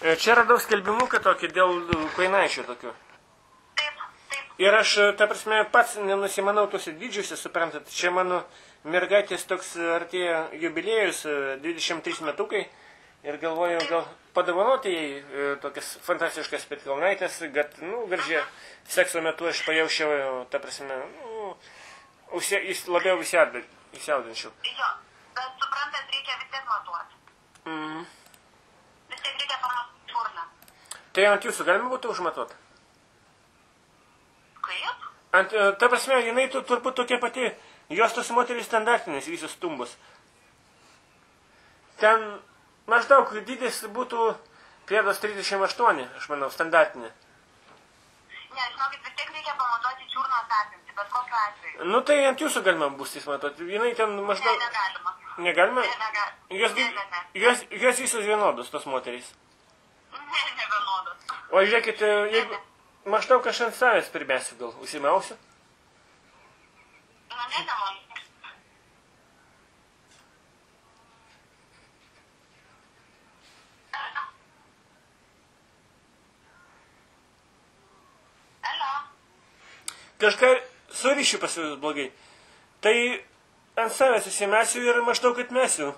Čia radau skelbimuką tokį dėl kuinaičių tokių. Ir aš, ta prasme, pats nenusimanau tuose didžiuose, suprantat. Čia mano mergaitės toks artėja jubiliejus, 23 metukai. Ir galvoju, gal padovanoti jai tokias fantastiškas petkelnaitės, kad, gražiai sekso metu aš pajaučiau, ta prasme, labiau įsiaudinčiau. Jo, bet suprantat, reikia vis tiek matuoti. Vis tiek reikia pamatuoti čiurną. Tai ant jūsų galima būtų užmatuoti? Kaip? Ta prasme, jinai turbūt tokia pati, jos tos moterys standartinės, visos tumbos. Ten maždaug dydis būtų pėdos 38, aš manau, standartinė. Ne, žinokit, vis tiek reikia pamatuoti čiurnos apimtį, bet kokiu atveju. Tai ant jūsų galima bus įmatuoti. Jinai ten maždaug... Ne, negalima. Negalima? Ne. Jos visos vienodos, tos moterys. Ne vienodos. O žiūrėkit, jeigu maždaug aš ant savęs pirmėsiu, gal užsimausiu? Nemanau. Kažką su ryšiu pas jūs blogai. Tai ant savęs įsimesiu ir maždaug atmesiu.